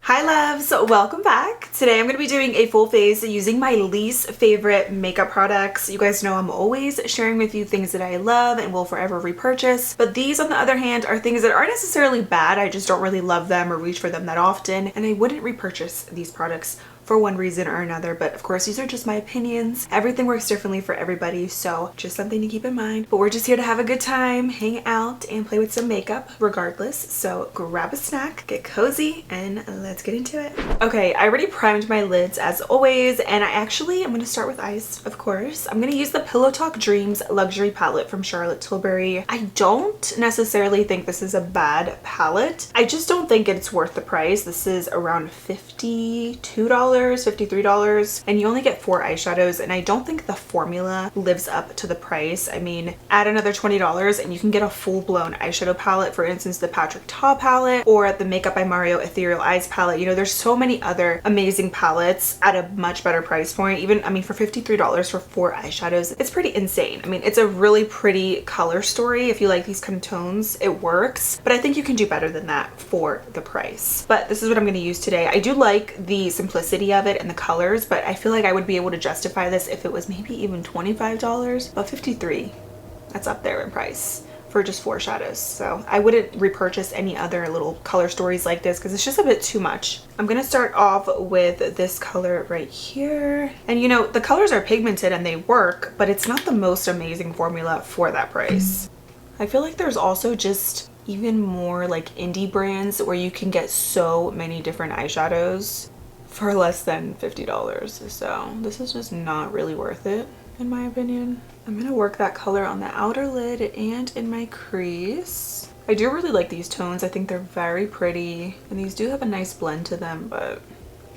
Hi loves, welcome back. Today I'm going to be doing a full face using my least favorite makeup products. You guys know I'm always sharing with you things that I love and will forever repurchase, but these on the other hand are things that aren't necessarily bad. I just don't really love them or reach for them that often, and I wouldn't repurchase these products for one reason or another, but of course these are just my opinions. Everything works differently for everybody, so just something to keep in mind. But we're just here to have a good time, hang out, and play with some makeup regardless. So grab a snack, get cozy, and let's get into it. Okay, I already primed my lids as always, and I'm going to start with eyes, of course. I'm going to use the Pillow Talk Dreams Luxury Palette from Charlotte Tilbury. I don't necessarily think this is a bad palette. I just don't think it's worth the price. This is around $52, $53, and you only get 4 eyeshadows, and I don't think the formula lives up to the price. I mean, add another $20 and you can get a full-blown eyeshadow palette, for instance the Patrick Ta palette or the Makeup by Mario Ethereal Eyes palette. You know, there's so many other amazing palettes at a much better price point. Even, I mean, for $53 for 4 eyeshadows, it's pretty insane. I mean, it's a really pretty color story. If you like these kind of tones, it works, but I think you can do better than that for the price. But this is what I'm going to use today. I do like the simplicity of it and the colors, but I feel like I would be able to justify this if it was maybe even $25, but $53, that's up there in price for just 4 shadows. So I wouldn't repurchase any other little color stories like this because it's just a bit too much. I'm gonna start off with this color right here, and you know, the colors are pigmented and they work, but it's not the most amazing formula for that price. I feel like there's also just even more like indie brands where you can get so many different eyeshadows for less than $50, so this is just not really worth it in my opinion. I'm gonna work that color on the outer lid and in my crease. I do really like these tones. I think they're very pretty, and these do have a nice blend to them, but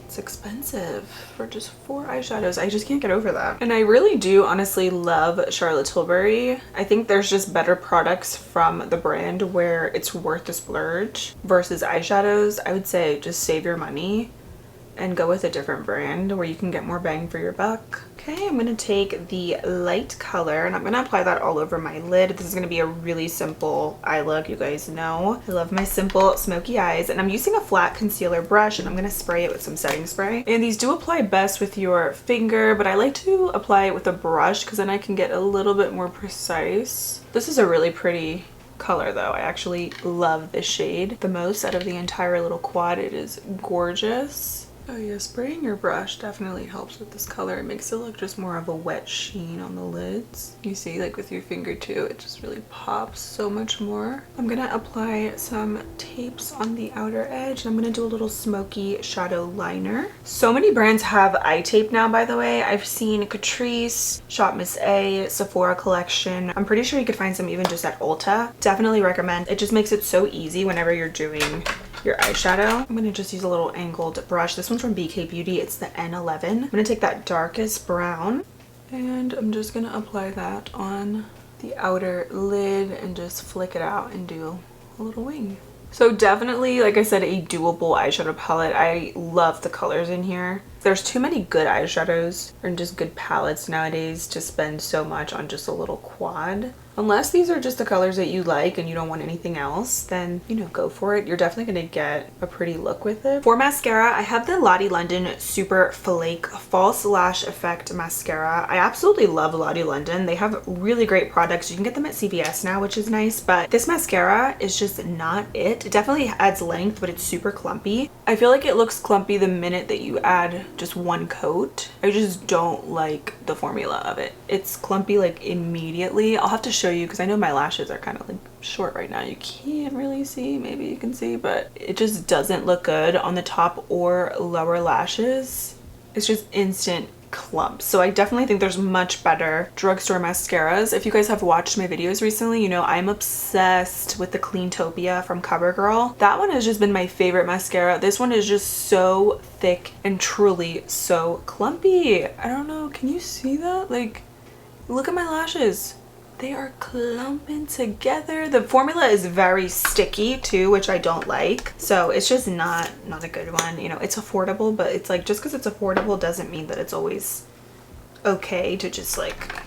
it's expensive for just 4 eyeshadows. I just can't get over that. And I really do honestly love Charlotte Tilbury. I think there's just better products from the brand where it's worth the splurge versus eyeshadows. I would say just save your money and go with a different brand where you can get more bang for your buck. Okay, I'm gonna take the light color and I'm gonna apply that all over my lid. This is gonna be a really simple eye look. You guys know I love my simple smoky eyes, and I'm using a flat concealer brush and I'm gonna spray it with some setting spray. And these do apply best with your finger, but I like to apply it with a brush because then I can get a little bit more precise. This is a really pretty color though. I actually love this shade the most out of the entire little quad. It is gorgeous. Oh yeah, spraying your brush definitely helps with this color. It makes it look just more of a wet sheen on the lids. You see, like with your finger too, it just really pops so much more. I'm gonna apply some tapes on the outer edge, and I'm gonna do a little smoky shadow liner. So many brands have eye tape now, by the way. I've seen Catrice, Shop Miss A, Sephora collection. I'm pretty sure you could find some even just at Ulta. Definitely recommend. It just makes it so easy whenever you're doing your eyeshadow. I'm gonna just use a little angled brush. This one's from BK Beauty. It's the N11. I'm gonna take that darkest brown and I'm just gonna apply that on the outer lid and just flick it out and do a little wing. So definitely, like I said, a doable eyeshadow palette. I love the colors in here. There's too many good eyeshadows and just good palettes nowadays to spend so much on just a little quad. Unless these are just the colors that you like and you don't want anything else, then, you know, go for it. You're definitely gonna get a pretty look with it. For mascara, I have the Lottie London Super Flake False Lash Effect Mascara. I absolutely love Lottie London. They have really great products. You can get them at CVS now, which is nice, but this mascara is just not it. It definitely adds length, but it's super clumpy. I feel like it looks clumpy the minute that you add just one coat. I just don't like the formula of it. It's clumpy like immediately. I'll have to show you because I know my lashes are kind of like short right now. You can't really see, maybe you can see, but it just doesn't look good on the top or lower lashes. It's just instant clumps. So I definitely think there's much better drugstore mascaras. If you guys have watched my videos recently, you know I'm obsessed with the Cleantopia from CoverGirl. That one has just been my favorite mascara. This one is just so thick and truly so clumpy. I don't know, can you see that? Like, look at my lashes. They are clumping together. The formula is very sticky too, which I don't like. So it's just not a good one. You know, it's affordable, but it's like, just because it's affordable doesn't mean that it's always okay to just like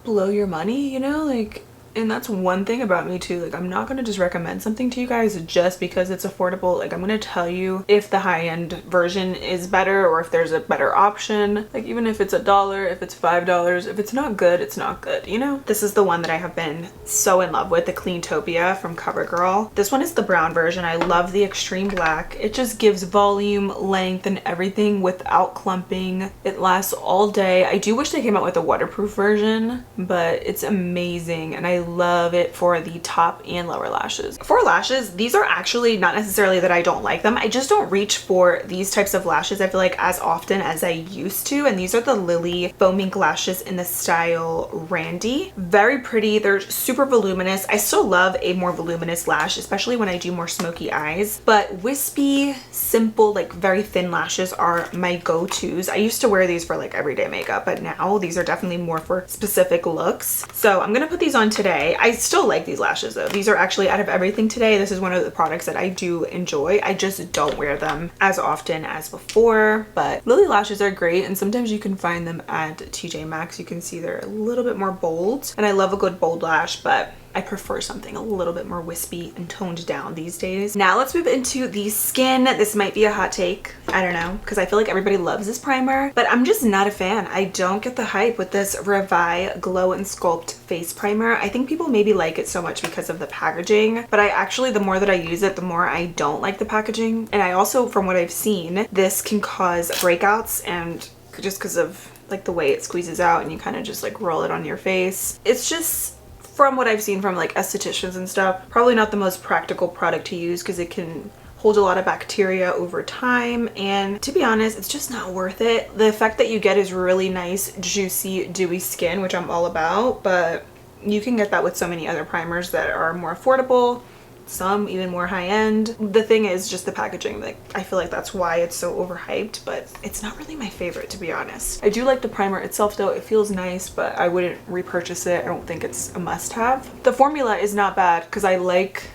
blow your money, you know? Like, And that's one thing about me too, like I'm not gonna just recommend something to you guys just because it's affordable. Like I'm gonna tell you if the high-end version is better or if there's a better option. Like even if it's $1, if it's $5, if it's not good, it's not good, you know? This is the one that I have been so in love with, the Cleantopia from CoverGirl. This one is the brown version. I love the extreme black. It just gives volume, length, and everything without clumping. It lasts all day. I do wish they came out with a waterproof version, but it's amazing and I love it for the top and lower lashes. For lashes, these are actually not necessarily that I don't like them. I just don't reach for these types of lashes, I feel like, as often as I used to. And these are the Lily Foam Ink lashes in the style Randy. Very pretty. They're super voluminous. I still love a more voluminous lash, especially when I do more smoky eyes. But wispy, simple, like very thin lashes are my go-tos. I used to wear these for like everyday makeup, but now these are definitely more for specific looks. So I'm gonna put these on today. I still like these lashes though. These are actually, out of everything today, this is one of the products that I do enjoy. I just don't wear them as often as before, but Lily lashes are great, and sometimes you can find them at TJ Maxx. You can see they're a little bit more bold, and I love a good bold lash, but I prefer something a little bit more wispy and toned down these days. Now let's move into the skin. This might be a hot take, I don't know, because I feel like everybody loves this primer, but I'm just not a fan. I don't get the hype with this Revive Glow and Sculpt face primer. I think people maybe like it so much because of the packaging, but I actually, the more that I use it, the more I don't like the packaging. And I also, from what I've seen, this can cause breakouts, and just because of like the way it squeezes out and you kind of just like roll it on your face. It's just, from what I've seen from like estheticians and stuff, probably not the most practical product to use because it can hold a lot of bacteria over time, and to be honest, it's just not worth it. The effect that you get is really nice, juicy, dewy skin, which I'm all about, but you can get that with so many other primers that are more affordable, some even more high-end. The thing is just the packaging. Like, I feel like that's why it's so overhyped, but it's not really my favorite, to be honest. I do like the primer itself though. It feels nice, but I wouldn't repurchase it. I don't think it's a must-have. The formula is not bad because I like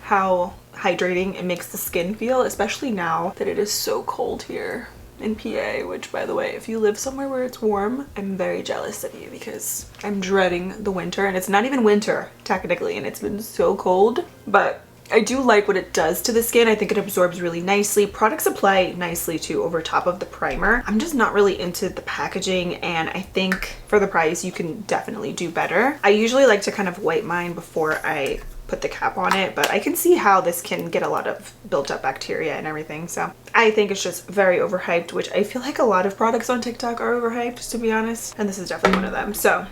how hydrating it makes the skin feel, especially now that it is so cold here in PA, which, by the way, if you live somewhere where it's warm, I'm very jealous of you because I'm dreading the winter, and it's not even winter technically, and it's been so cold. But I do like what it does to the skin. I think it absorbs really nicely. Products apply nicely too over top of the primer. I'm just not really into the packaging, and I think for the price you can definitely do better. I usually like to kind of wipe mine before I put the cap on it, but I can see how this can get a lot of built up bacteria and everything. So I think it's just very overhyped, which I feel like a lot of products on TikTok are overhyped, to be honest, and this is definitely one of them. So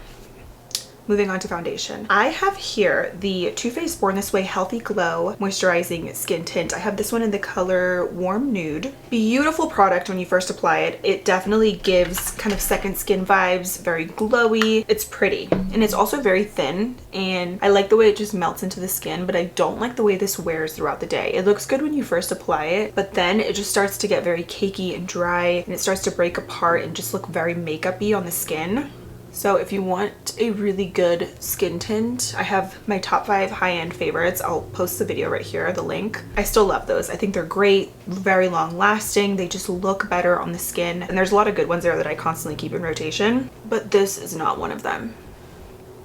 moving on to foundation. I have here the Too Faced Born This Way Healthy Glow Moisturizing Skin Tint. I have this one in the color Warm Nude. Beautiful product when you first apply it. It definitely gives kind of second skin vibes, very glowy. It's pretty, and it's also very thin, and I like the way it just melts into the skin, but I don't like the way this wears throughout the day. It looks good when you first apply it, but then it just starts to get very cakey and dry, and it starts to break apart and just look very makeup-y on the skin. So if you want a really good skin tint, I have my top 5 high-end favorites. I'll post the video right here, the link. I still love those. I think they're great, very long lasting. They just look better on the skin. And there's a lot of good ones there that I constantly keep in rotation, but this is not one of them.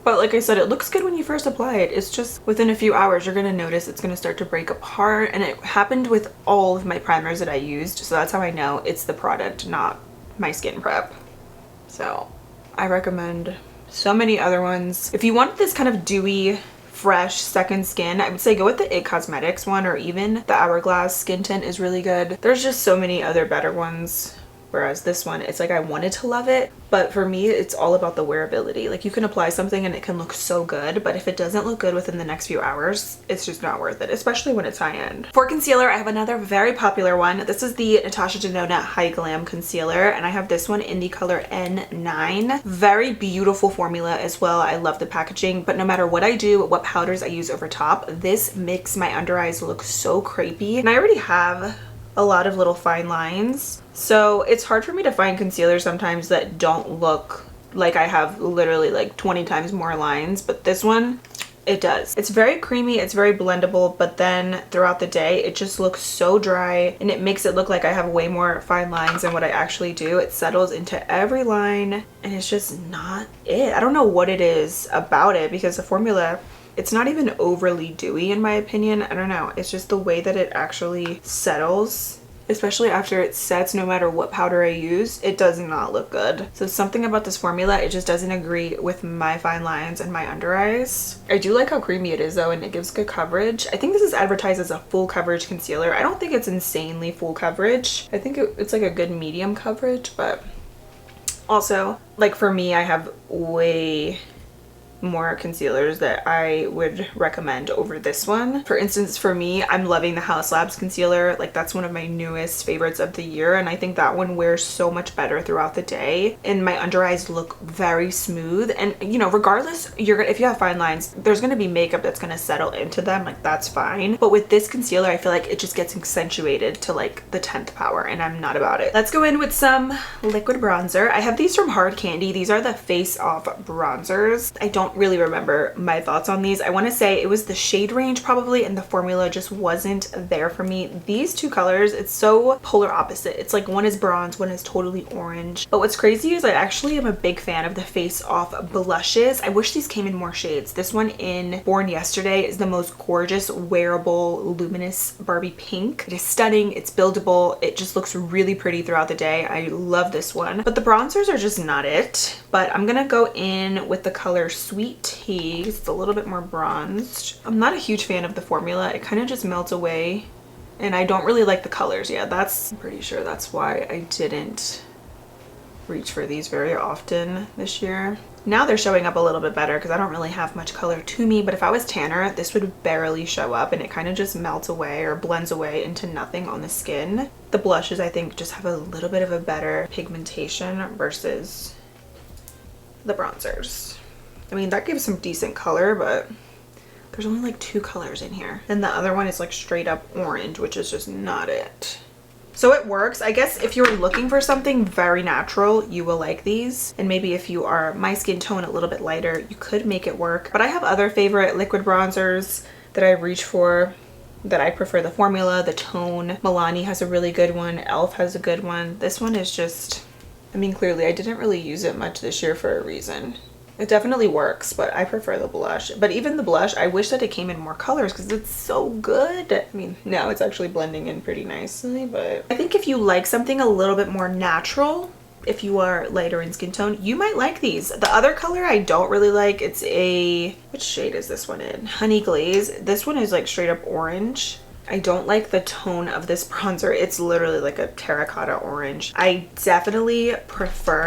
But like I said, it looks good when you first apply it. It's just within a few hours, you're gonna notice it's gonna start to break apart. And it happened with all of my primers that I used. So that's how I know it's the product, not my skin prep. So I recommend so many other ones. If you want this kind of dewy, fresh second skin, I would say go with the IT Cosmetics one, or even the Hourglass skin tint is really good. There's just so many other better ones. Whereas this one, it's like I wanted to love it, but for me, it's all about the wearability. Like you can apply something and it can look so good, but if it doesn't look good within the next few hours, it's just not worth it, especially when it's high end. For concealer, I have another very popular one. This is the Natasha Denona High Glam Concealer, and I have this one in the color N9. Very beautiful formula as well. I love the packaging, but no matter what I do, what powders I use over top, this makes my under eyes look so crepey. And I already have a lot of little fine lines, so it's hard for me to find concealers sometimes that don't look like I have literally like 20 times more lines, but this one It does. It's very creamy, it's very blendable, but then throughout the day it just looks so dry and it makes it look like I have way more fine lines than what I actually do. It settles into every line and it's just not it. I don't know what it is about it because the formula, it's not even overly dewy in my opinion. I don't know. It's just the way that it actually settles. Especially after it sets, no matter what powder I use, it does not look good. So something about this formula, it just doesn't agree with my fine lines and my under eyes. I do like how creamy it is though, and it gives good coverage. I think this is advertised as a full coverage concealer. I don't think it's insanely full coverage. I think it's like a good medium coverage, but also like for me, I have way more concealers that I would recommend over this one. For instance, for me, I'm loving the House Labs concealer. Like that's one of my newest favorites of the year, and I think that one wears so much better throughout the day and my under eyes look very smooth. And you know, regardless, if you have fine lines, there's going to be makeup that's going to settle into them, like that's fine. But with this concealer, I feel like it just gets accentuated to like the 10th power, and I'm not about it. Let's go in with some liquid bronzer. I have these from Hard Candy. These are the Face Off bronzers. I don't really remember my thoughts on these. I want to say it was the shade range probably, and the formula just wasn't there for me. These two colors, it's so polar opposite. It's like one is bronze, one is totally orange. But what's crazy is I actually am a big fan of the Face Off blushes. I wish these came in more shades. This one in Born Yesterday is the most gorgeous wearable luminous Barbie pink. It is stunning, it's buildable, it just looks really pretty throughout the day. I love this one, but the bronzers are just not it. But I'm gonna go in with the color Sweet Tea. It's a little bit more bronzed. I'm not a huge fan of the formula. It kind of just melts away and I don't really like the colors. Yeah, I'm pretty sure that's why I didn't reach for these very often this year. Now they're showing up a little bit better because I don't really have much color to me, but if I was tanner, this would barely show up and it kind of just melts away or blends away into nothing on the skin. The blushes I think just have a little bit of a better pigmentation versus the bronzers. I mean, that gives some decent color, but there's only like 2 colors in here. And the other one is like straight up orange, which is just not it. So it works. I guess if you're looking for something very natural, you will like these. And maybe if you are my skin tone a little bit lighter, you could make it work. But I have other favorite liquid bronzers that I reach for that I prefer the formula, the tone. Milani has a really good one. Elf has a good one. This one is just, I mean, clearly I didn't really use it much this year for a reason. It definitely works, but I prefer the blush. But even the blush, I wish that it came in more colors because it's so good. I mean, now it's actually blending in pretty nicely, but I think if you like something a little bit more natural, if you are lighter in skin tone, you might like these. The other color I don't really like, it's a, which shade is this one in? Honey Glaze. This one is like straight up orange. I don't like the tone of this bronzer. It's literally like a terracotta orange. I definitely prefer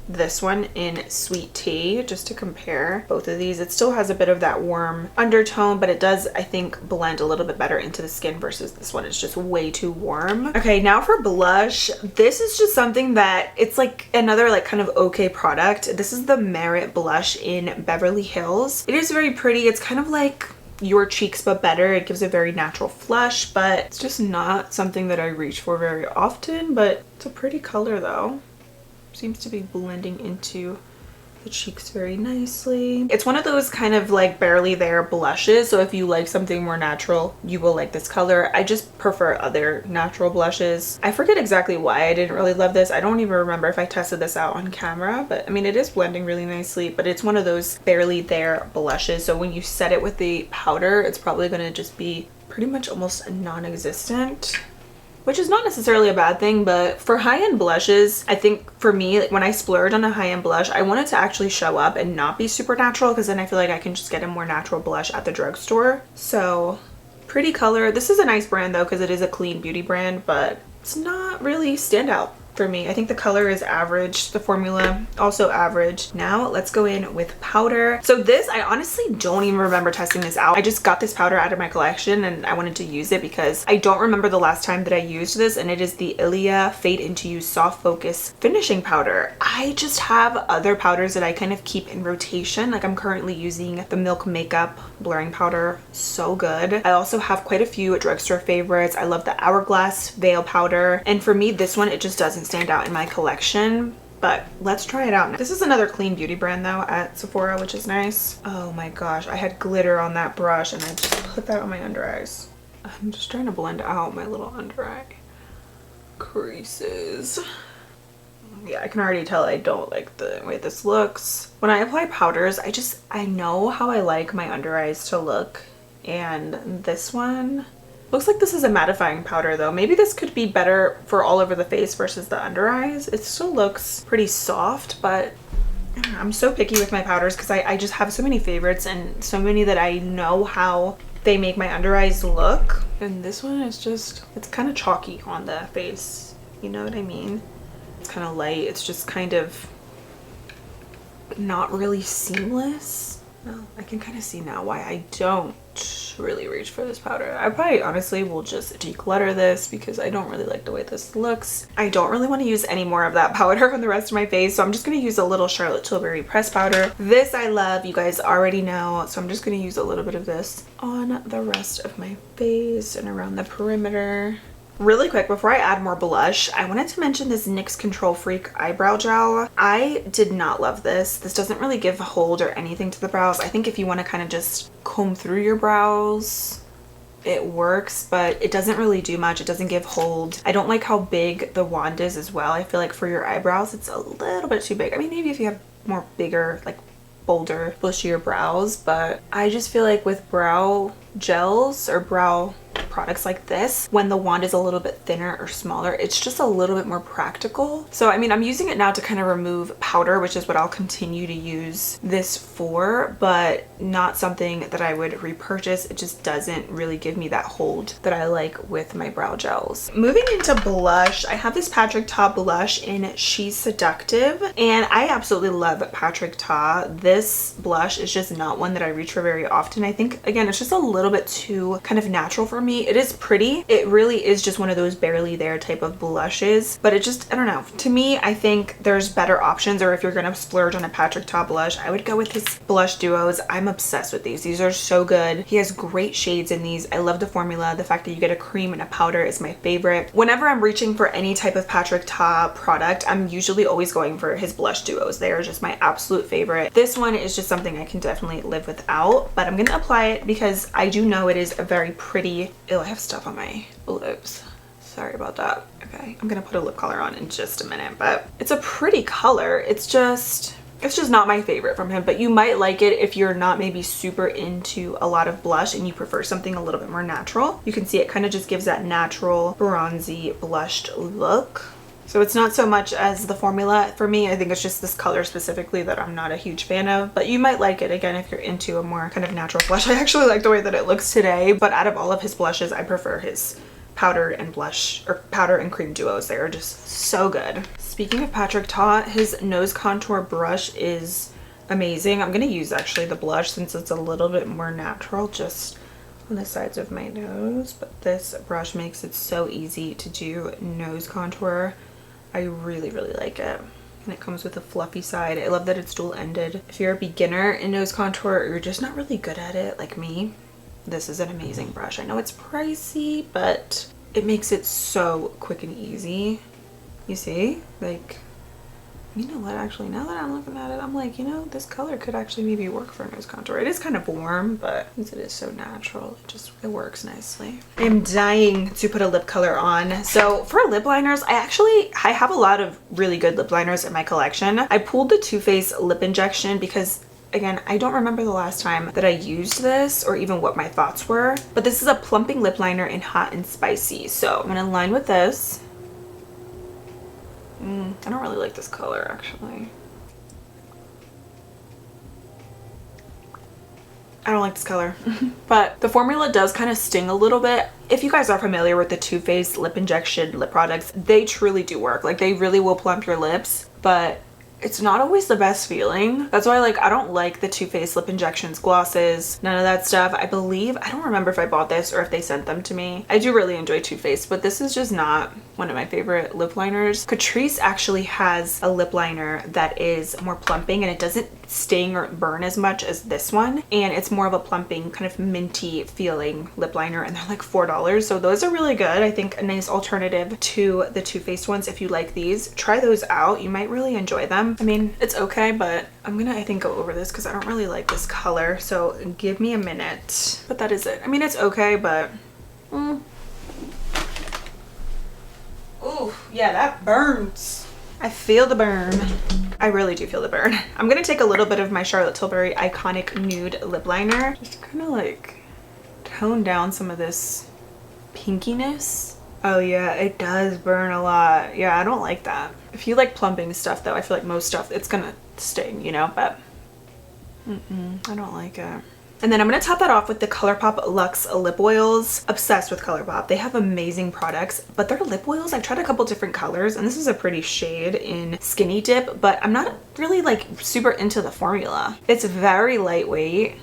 this one in Sweet Tea, just to compare both of these. It still has a bit of that warm undertone, but it does, I think, blend a little bit better into the skin versus this one. It's just way too warm. Okay, now for blush. This is just something that it's like another like kind of okay product. This is the Merit blush in Beverly Hills. It is very pretty. It's kind of like Your Cheeks but better. It gives a very natural flush, but it's just not something that I reach for very often, but it's a pretty color though. Seems to be blending into the cheeks very nicely. It's one of those kind of like barely there blushes, so if you like something more natural, you will like this color. I just prefer other natural blushes. I forget exactly why I didn't really love this. I don't even remember if I tested this out on camera, but I mean, it is blending really nicely, but it's one of those barely there blushes, so when you set it with the powder, it's probably going to just be pretty much almost non-existent, which is not necessarily a bad thing. But for high-end blushes, I think for me, like when I splurge on a high-end blush, I want it to actually show up and not be super natural, because then I feel like I can just get a more natural blush at the drugstore. So pretty color. This is a nice brand though, because it is a clean beauty brand, but it's not really standout for me. I think the color is average, the formula also average. Now let's go in with powder. So this, I honestly don't even remember testing this out. I just got this powder out of my collection and I wanted to use it because I don't remember the last time that I used this, and it is the Ilia Fade Into You Soft Focus Finishing Powder. I just have other powders that I kind of keep in rotation. Like I'm currently using the Milk Makeup blurring powder, so good. I also have quite a few drugstore favorites. I love the Hourglass Veil powder, and for me this one, it just doesn't stand out in my collection. But let's try it out now. This is another clean beauty brand though at Sephora, which is nice. Oh my gosh, I had glitter on that brush and I just put that on my under eyes. I'm just trying to blend out my little under eye creases. Yeah, I can already tell I don't like the way this looks. When I apply powders, I know how I like my under eyes to look. And this one looks like this is a mattifying powder though. Maybe this could be better for all over the face versus the under eyes. It still looks pretty soft, but I don't know, I'm so picky with my powders because I just have so many favorites and so many that I know how they make my under eyes look. And this one is just, it's kind of chalky on the face. You know what I mean? It's kind of light. It's just kind of not really seamless. Well, I can kind of see now why I don't really reach for this powder. I probably honestly will just declutter this because I don't really like the way this looks. I don't really want to use any more of that powder on the rest of my face, so I'm just going to use a little Charlotte Tilbury pressed powder. This I love, you guys already know, so I'm just going to use a little bit of this on the rest of my face and around the perimeter. Really quick, before I add more blush, I wanted to mention this NYX Control Freak eyebrow gel. I did not love this. This doesn't really give hold or anything to the brows. I think if you want to kind of just comb through your brows, it works, but it doesn't really do much. It doesn't give hold. I don't like how big the wand is as well. I feel like for your eyebrows, it's a little bit too big. I mean, maybe if you have more bigger, like bolder, bushier brows, but I just feel like with brow gels or brow products like this, when the wand is a little bit thinner or smaller, it's just a little bit more practical. So I mean, I'm using it now to kind of remove powder, which is what I'll continue to use this for, but not something that I would repurchase. It just doesn't really give me that hold that I like with my brow gels. Moving into blush, I have this Patrick Ta blush in She's Seductive, and I absolutely love Patrick Ta. This blush is just not one that I reach for very often. I think, again, it's just a little bit too kind of natural for me. It is pretty. It really is just one of those barely there type of blushes, but it just, I don't know. To me, I think there's better options, or if you're gonna splurge on a Patrick Ta blush, I would go with his blush duos. I'm obsessed with these. These are so good. He has great shades in these. I love the formula. The fact that you get a cream and a powder is my favorite. Whenever I'm reaching for any type of Patrick Ta product, I'm usually always going for his blush duos. They are just my absolute favorite. This one is just something I can definitely live without, but I'm gonna apply it because I do know it is a very pretty. Ew, I have stuff on my lips. Sorry about that. Okay, I'm gonna put a lip color on in just a minute, but it's a pretty color. It's just not my favorite from him, but you might like it if you're not maybe super into a lot of blush and you prefer something a little bit more natural. You can see it kind of just gives that natural bronzy blushed look. So it's not so much as the formula for me. I think it's just this color specifically that I'm not a huge fan of, but you might like it again if you're into a more kind of natural blush. I actually like the way that it looks today, but out of all of his blushes, I prefer his powder and blush, or powder and cream duos. They are just so good. Speaking of Patrick Ta, his nose contour brush is amazing. I'm gonna use actually the blush since it's a little bit more natural just on the sides of my nose, but this brush makes it so easy to do nose contour. I really, really like it. And it comes with a fluffy side. I love that it's dual-ended. If you're a beginner in nose contour or you're just not really good at it like me, this is an amazing brush. I know it's pricey, but it makes it so quick and easy. You see? Like, you know what, actually, now that I'm looking at it, I'm like, you know, this color could actually maybe work for a nose contour. It is kind of warm, but since it is so natural, it works nicely. I'm dying to put a lip color on. So for lip liners, I have a lot of really good lip liners in my collection. I pulled the Too Faced lip injection because, again, I don't remember the last time that I used this or even what my thoughts were, but this is a plumping lip liner in Hot and Spicy. So I'm gonna line with this. I don't really like this color actually. I don't like this color. But the formula does kind of sting a little bit. If you guys are familiar with the Too Faced lip injection lip products, they truly do work. Like, they really will plump your lips, but it's not always the best feeling. That's why like I don't like the Too Faced lip injections, glosses, none of that stuff. I don't remember if I bought this or if they sent them to me. I do really enjoy Too Faced, but this is just not one of my favorite lip liners. Catrice actually has a lip liner that is more plumping and it doesn't sting or burn as much as this one, and it's more of a plumping kind of minty feeling lip liner, and they're like $4, so those are really good. I think a nice alternative to the Too Faced ones. If you like these, try those out, you might really enjoy them. I mean, it's okay, but I'm gonna I think go over this because I don't really like this color, so give me a minute. But that is it. I mean, it's okay, but ooh, yeah, that burns. I feel the burn. I really do feel the burn. I'm gonna take a little bit of my Charlotte Tilbury Iconic Nude Lip Liner just to kind of like tone down some of this pinkiness. Oh yeah, it does burn a lot. Yeah, I don't like that. If you like plumping stuff though, I feel like most stuff, it's gonna sting, you know, but I don't like it. And then I'm going to top that off with the ColourPop Luxe lip oils. Obsessed with ColourPop. They have amazing products, but their lip oils, I've tried a couple different colors, and this is a pretty shade in Skinny Dip, but I'm not really like super into the formula. It's very lightweight.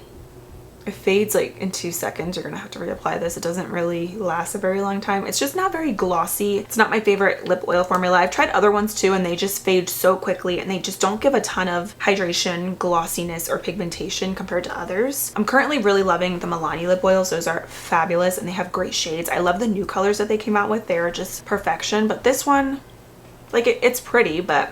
It fades like in 2 seconds. You're gonna have to reapply this. It doesn't really last a very long time. It's just not very glossy. It's not my favorite lip oil formula. I've tried other ones too, and they just fade so quickly, and they just don't give a ton of hydration, glossiness, or pigmentation compared to others. I'm currently really loving the Milani lip oils. Those are fabulous, and they have great shades. I love the new colors that they came out with. They're just perfection. But this one, like it's pretty, but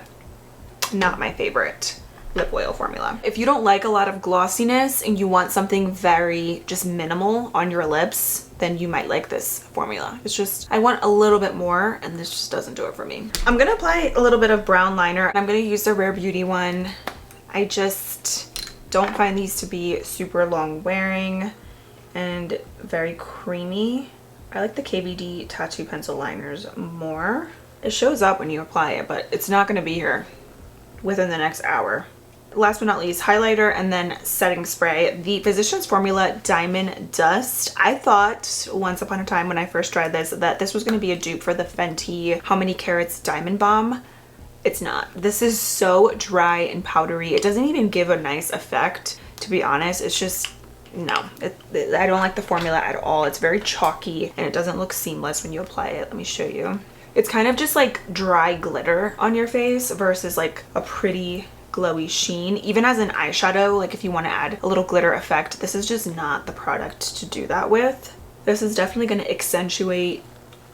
not my favorite lip oil formula. If you don't like a lot of glossiness and you want something very just minimal on your lips, then you might like this formula. It's just, I want a little bit more, and this just doesn't do it for me. I'm gonna apply a little bit of brown liner. I'm gonna use the Rare Beauty one. I just don't find these to be super long wearing and very creamy. I like the KVD tattoo pencil liners more. It shows up when you apply it, but it's not gonna be here within the next hour. Last but not least, highlighter and then setting spray. The Physicians Formula Diamond Dust. I thought once upon a time when I first tried this that this was going to be a dupe for the Fenty How Many Carats Diamond Balm. It's not. This is so dry and powdery. It doesn't even give a nice effect, to be honest. It's just, no. I don't like the formula at all. It's very chalky and it doesn't look seamless when you apply it. Let me show you. It's kind of just like dry glitter on your face versus like a pretty glowy sheen. Even as an eyeshadow, like if you want to add a little glitter effect, this is just not the product to do that with. This is definitely going to accentuate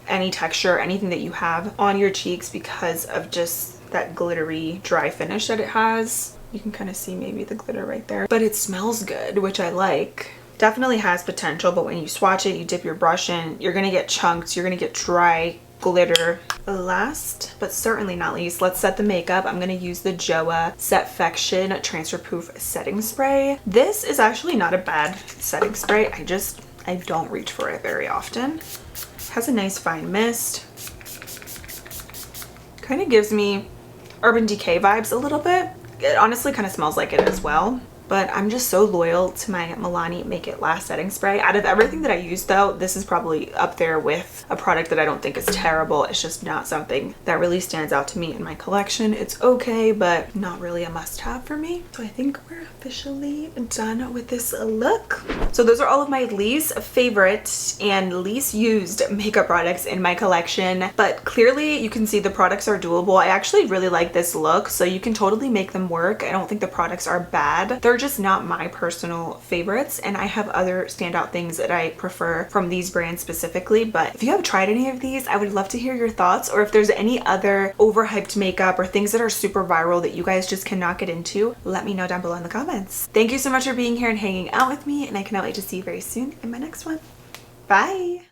any texture, anything that you have on your cheeks because of just that glittery dry finish that it has. You can kind of see maybe the glitter right there, but it smells good, which I like. Definitely has potential, but when you swatch it, you dip your brush in, you're going to get chunks, you're going to get dry glitter. Last but certainly not least, let's set the makeup. I'm going to use the JoA Setfection Transfer Proof Setting Spray. This is actually not a bad setting spray. I don't reach for it very often. It has a nice fine mist. Kind of gives me Urban Decay vibes a little bit. It honestly kind of smells like it as well. But I'm just so loyal to my Milani Make It Last setting spray. Out of everything that I use though, this is probably up there with a product that I don't think is terrible. It's just not something that really stands out to me in my collection. It's okay, but not really a must-have for me. So I think we're officially done with this look. So those are all of my least favorite and least used makeup products in my collection. But clearly you can see the products are doable. I actually really like this look, so you can totally make them work. I don't think the products are bad. They're just not my personal favorites, and I have other standout things that I prefer from these brands specifically. But if you have tried any of these, I would love to hear your thoughts, or if there's any other overhyped makeup or things that are super viral that you guys just cannot get into, let me know down below in the comments. Thank you so much for being here and hanging out with me, and I cannot wait to see you very soon in my next one. Bye!